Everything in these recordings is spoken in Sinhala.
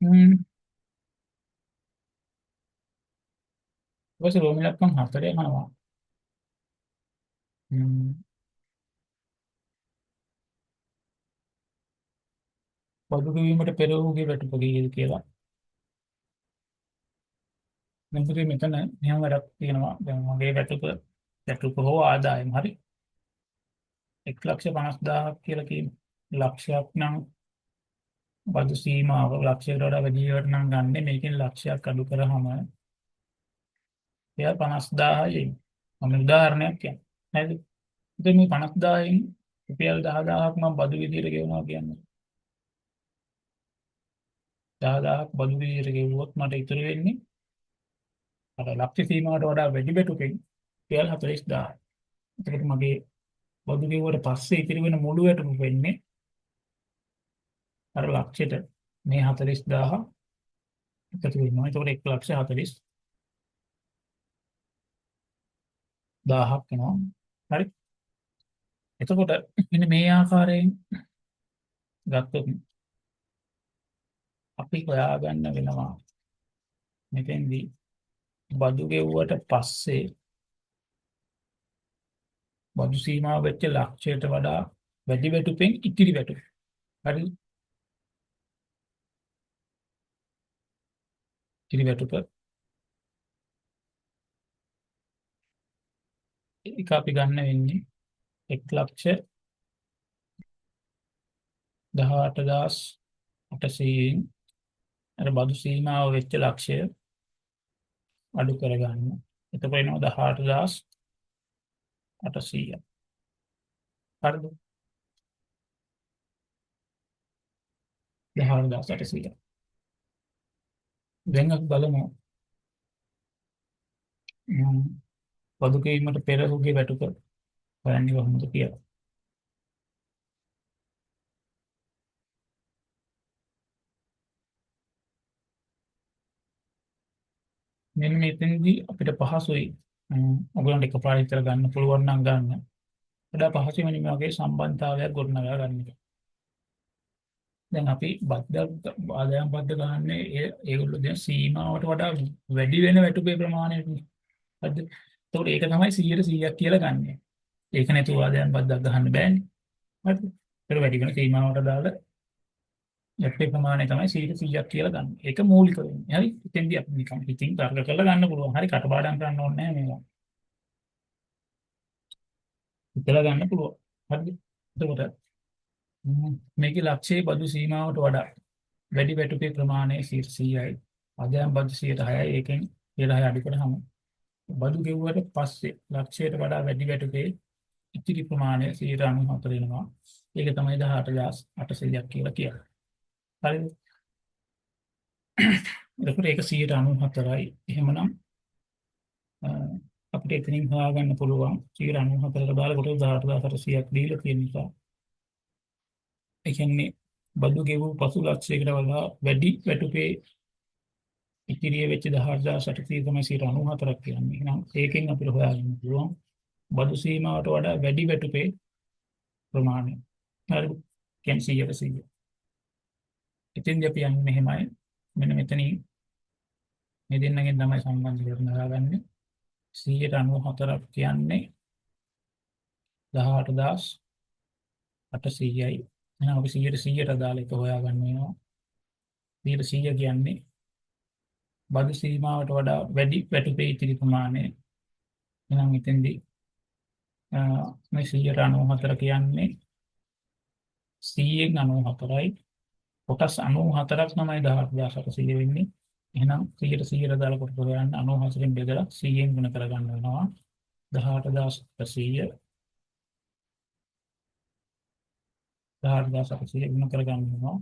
ඊට පස්සේ රෝම ඉලක්කම් 4 යනවා. හ්ම්. බදු ගෙවීමට පෙර වූගේ වැටුප කීයද කියලා. මෙතන මෙහෙම වැඩක් තියෙනවා. දැන් මගේ වැටුප හෝ ආදායම හරි 1,50,000ක් කියලා කියමු. ලක්ෂයක් නම් බදු සීමාව ලක්ෂයකට වඩා වැඩි ඒවාට නම් ගන්න මේකෙන් ලක්ෂයක් අඩු කරාම එයා 50,000යි. මම උදාහරණයක් කියන්නේ. හරිද? ඉතින් මේ 50,000න් රුපියල් 10,000ක් මම බදු විදියට ගෙවනවා කියන්නේ. 10,000ක් බදු විදියට ගෙවුවොත් මට ඉතුරු වෙන්නේ අර ලක්ෂ සීමාවට වඩා වැඩි බැටුකින් රුපියල් 40,000. ඒකට මගේ බදු ගෙවුවට පස්සේ ඉතිරි වෙන මුළු වැටුප වෙන්නේ අර ලක්ෂයට මේ 40,000 එකතු වෙනවා. ඒකට 1,40,000ක් වෙනවා. හරි. එතකොට මෙන්න මේ ආකාරයෙන් ගත්තොත් අපි හොයාගන්න වෙනවා මෙතෙන්දී බදු ගෙවුවට පස්සේ බදු සීමාව වෙච්ච ලක්ෂයට වඩා වැඩි වැටුපෙන් ඉතිරි වැටුප. හරි. ඉතිරි වැටුප ඒක අපි ගන්න වෙන්නේ 1,18,800න් අර බදු සීමාව වෙච්ච ලක්ෂය අඩු කරගන්න. එතකොට එනවා 18,800. හරිද? 18,800. දැන් අපි බලමු බදු ගෙවීමට පෙර ඔහුගේ වැටුප හොයන්නේ කොහොමද කියලා. මෙන්න මෙතනදී අපිට පහසුයි ඔයගොල්ලන්ට එකපාරට විතර ගන්න පුළුවන් නම් ගන්න. වඩා පහසුයි මෙන්න මේ වගේ සම්බන්ධතාවයක් ගොඩනගා ගන්න එක. දැන් අපි බද්ද ආදායම් බද්ද ගන්නනේ ඒගොල්ලෝ දැන් සීමාවට වඩා වැඩි වෙන වැටුපේ ප්‍රමාණයට. හරිද? ඒතකොට ඒක තමයි 100%ක් කියලා ගන්නෙ. ඒක නැතුව ආදායම් බද්දක් ගන්න බෑනේ. හරිද? ඒක වැඩි වෙන සීමාවට දාලා යටි ප්‍රමාණය තමයි 100%ක් කියලා ගන්න. ඒක මූලික වෙන්නේ. හරි. එතෙන්දී අපි නිකන් හිතින් තර්ක කරලා ගන්න පුළුවන්. හරි කටපාඩම් කරන්න ඕනේ නැහැ මේවා. හිතලා ගන්න පුළුවන්. හරිද? එතකොට මේකේ ලක්ෂයේ බදු සීමාවට වඩා වැඩි වැටුපේ ප්‍රමාණය 100%යි. ආදායම් බදු 106යි. ඒකෙන් 106 අඩු කරාම බදු ගෙවුවට පස්සේ ලක්ෂයට වඩා වැඩි වැටුපේ ඉතිරි ප්‍රමාණය 194 වෙනවා. ඒක තමයි 18,800ක් කියලා කියන්නේ. හරිද? එතකොට ඒක 194යි. එහෙමනම් අපිට එතනින් හොයාගන්න පුළුවන් 194ට දාලා කොට 18,800ක් දීලා තියෙන නිසා. ඒ කියන්නේ බදු ගෙවූ පසු ලක්ෂයකට වඩා වැඩි වැටුපේ ඉතිරිය වෙච්ච 18,800 තමයි 194ක් කියන්නේ. එහෙනම් ඒකෙන් අපිට හොයාගන්න පුළුවන් බදු සීමාවට වඩා වැඩි වැටුපේ ප්‍රමාණය. හරිද? කියන්නේ 100%. එතෙන්දී අපි යන්නේ මෙහෙමයි. මෙන්න මෙතනින් මේ දෙන්නගෙන් තමයි සම්බන්ධ කරගෙන හොයාගන්නේ. 194ක් කියන්නේ 18,800යි. එහෙනම් අපි 100ට දාලා ඒක හොයාගන්න වෙනවා. 100 කියන්නේ බදු සීමාවට වඩා වැඩි වැටුපේ ඉතිරි ප්‍රමාණය. එහෙනම් මෙතෙන්දී මේ 194 කියන්නේ 100න් 94යි. කොටස් 94ක් තමයි 18,800 වෙන්නේ. එහෙනම් 100ට දාලා කොට හොයන්න 94න් බෙදලා 100න් ගුණ කරගන්න වෙනවා. 18,800 18,800 ගුණ කරගන්න වෙනවා.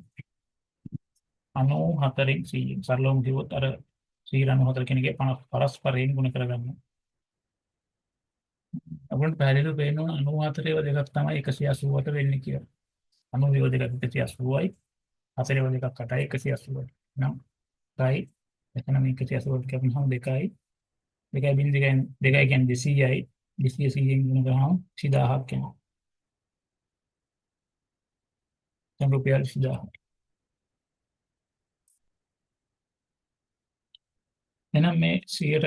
94න් 100න් සරලවම කිව්වොත් අර 194 කියන එකේ 50 පරස්පරයෙන් ගුණ කරගන්න. අපුන්ට පැහැදිලිව පේන්න ඕන 94 ඒවා දෙකක් තමයි 180ට වෙන්නේ කියලා. 90 ඒවා දෙකක් 180යි. 4 ඒවා දෙකක් 8යි 180යි. නම් 8යි එතන මේ 180ට කැපුණාම 2යි. 2යි බින් 2යි 2යි කියන්නේ 200යි. 200 100න් ගුණ කරාම 20000ක් එනවා. දැන් රුපියල් 20000. එහෙනම් මේ 100ට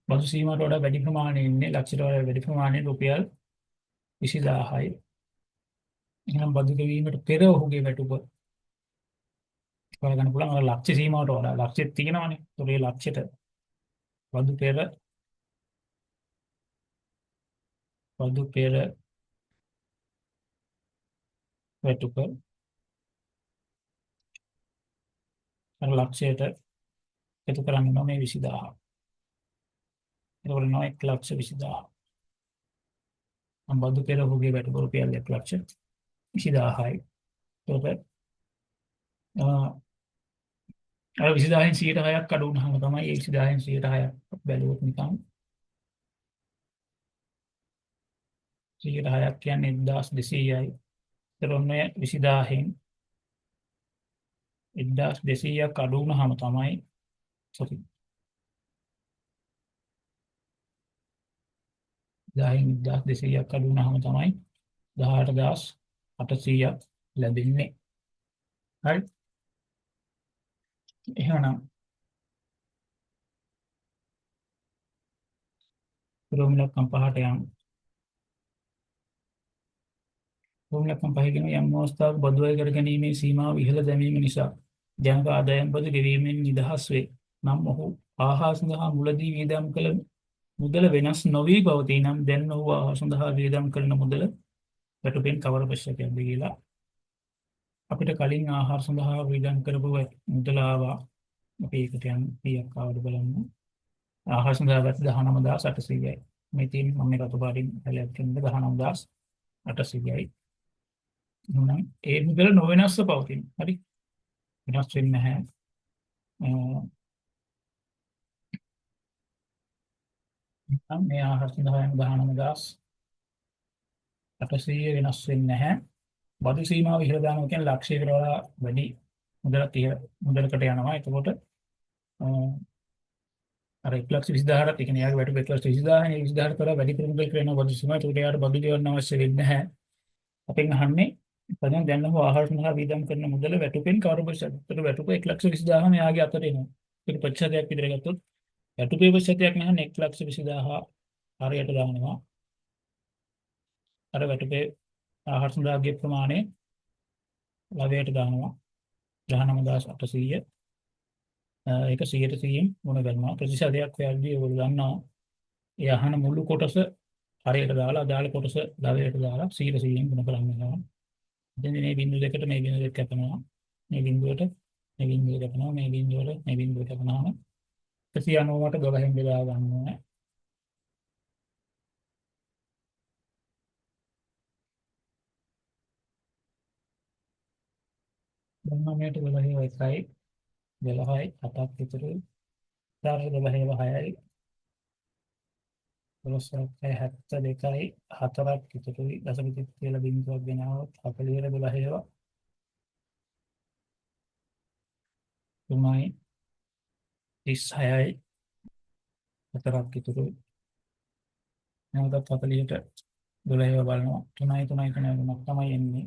බදු සීමාවට වඩා වැඩි ප්‍රමාණය ඉන්නේ ලක්ෂයට වඩා වැඩි ප්‍රමාණය රුපියල් 20000යි. එහෙනම් බදු ගෙවීමට පෙර ඔහුගේ වැටුප හොයාගන්න පුළුවන්. අර ලක්ෂ්‍ය සීමාවට වඩා ලක්ෂ්‍යෙත් තියෙනවානේ. ඒතකොට ඒ ලක්ෂ්‍යට බදු පෙර වැටුප අර ලක්ෂ්‍යයට එකතු කරන්න ඕනේ 20000. එතකොට 1,20,000. බදු පෙර ඔහුගේ වැටුප රුපියල් 1,20,000යි. එතකොට අර 20000න් 106ක් අඩු වුණාම තමයි ඒ 20000න් 106ක් බැලුවොත් නිකන් 106ක් කියන්නේ 1200යි. ඒතර ඔන්න 20000න් 1200ක් අඩු වුණාම තමයි සෝරි 1200ක් අඩු වුණාම තමයි 18800ක් ලැබෙන්නේ. හරි. එහෙනම් රෝමිලක්කම් පහට යන්න. රෝමිලක්කම් පහ කියන යම් අවස්ථාවක බදු අය කර ගැනීමේ සීමාව ඉහළ දැමීම නිසා ජනක ආදායම් බදු ගෙවීමෙන් නිදහස් වේ. නම් ඔහු ආහාර සඳහා මුලදී වියදම් කළ මුදල වෙනස් නොවී පවතී නම් දැන් ඔහු ආහාර සඳහා වියදම් කරන මුදල වැටුපෙන් කවර පශ්‍යකයක්ද කියලා අපිට කලින් ආහාර සඳහා වියදම් කරපු මුදල ආවා. අපි ඒකට යන කීයක් ආවද බලන්න. ආහාර සඳහා ගත්ත 19800යි. මේ තියෙන මම මේ රතු පාටින් හැලයක් කියන්නේ 19800යි. එහෙනම් ඒ මුදල නොවෙනස්ව පවතින. හරි. වෙනස් වෙන්නේ නැහැ. මේ ආහාර සඳහා යන 19800 වෙනස් වෙන්නේ නැහැ. බදු සීමාව ඉහළ දානවා කියන්නේ ලක්ෂයකට වඩා වැඩි මුදලක් මුදලකට යනවා. එතකොට අර 1,20,000ට ඒ කියන්නේ යාගේ වැටුප 1,20,000 නේ 20,000ට වඩා වැඩි මුදලකට යනවා බදු සීමාව. ඒකට යාට බදු ගෙවන්න අවශ්‍ය වෙන්නේ නැහැ. අපෙන් අහන්නේ පදන් දැන් නම් ආහාර සඳහා වියදම් කරන මුදල වැටුපෙන් කවර ප්‍රතිශතයක්? ඒකට වැටුප 1,20,000 යාගේ අතට එනවා. ඒක ප්‍රතිශතයක් විතර ගත්තොත් වැටුපේ ප්‍රතිශතයක් නැහැ 1,20,000 හරියට දානවා. අර වැටුපේ ආහාර සඳහා ගේ ප්‍රමාණය ලවයට දානවා 19800. ඒක 100%න් ගුණ කරනවා. ප්‍රතිශතයක් වැරදි ඔයගොල්ලෝ දන්නවා. ඒ අහන මුළු කොටස හරියට දාලා අදාළ කොටස ලවයට දාලා 100%න් ගුණ කරන්න වෙනවා. දැන් මේ බිංදුව දෙකට මේ බිංදුව දෙක කැපෙනවා. මේ බිංදුවට මේ බිංදුව කැපෙනවා. මේ බිංදුවට මේ බිංදුව කැපෙනවා. 190ට 12න් බෙදා ගන්න ඕනේ. ධර්මයට 12 එකයි 12යි 7ක් විතරුයි 12යි 6යි 72යි 4ක් විතරුයි දශමික කියලා බිංදුවක් ගෙනාවොත් 40ට 12 තුනයි 36යි 4ක් විතරුයි නැවතත් 40ට 12 බලනවා 3යි 3යි 3ක් තමයි එන්නේ.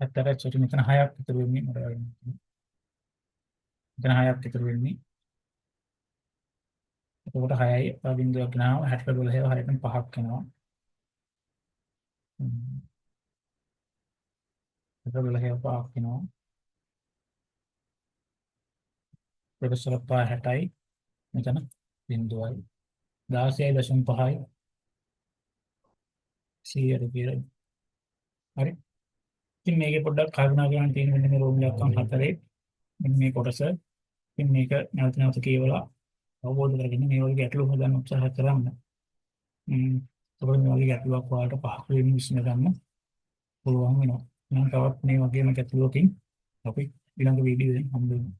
ඇත්තට චුටි මෙතන 6ක් විතර වෙන්නේ මට වගේ. මෙතන 6ක් විතර වෙන්නේ. එතකොට 6යි බිංදුවක් ගෙනාව 60ට 12 6ටම 5ක් වෙනවා. එතකොට 12 5ක් වෙනවා. ප්‍රොෆෙසර් පා 60යි මෙතන බිංදුවයි 16.5යි 100ට කියලා. හරි. ඉතින් මේකේ පොඩ්ඩක් කල්පනා කරන්න තියෙන මෙන්න මේ රෝමිලක්කම් 4 මෙන්න මේ කොටස. ඉතින් මේක නැවත නැවත කියවලා අවබෝධ කරගෙන මේ වගේ ගැටලු හදන්න උත්සාහ කරන්න. ඒකෝර මේ වගේ ගැටලුවක් ඔයාලට පහසු වෙන විශ්න ගන්න පුළුවන් වෙනවා. මම තවත් මේ වගේම ගැටලුවකින් අපි ඊළඟ වීඩියෝ එකෙන් හම්බ වෙමු.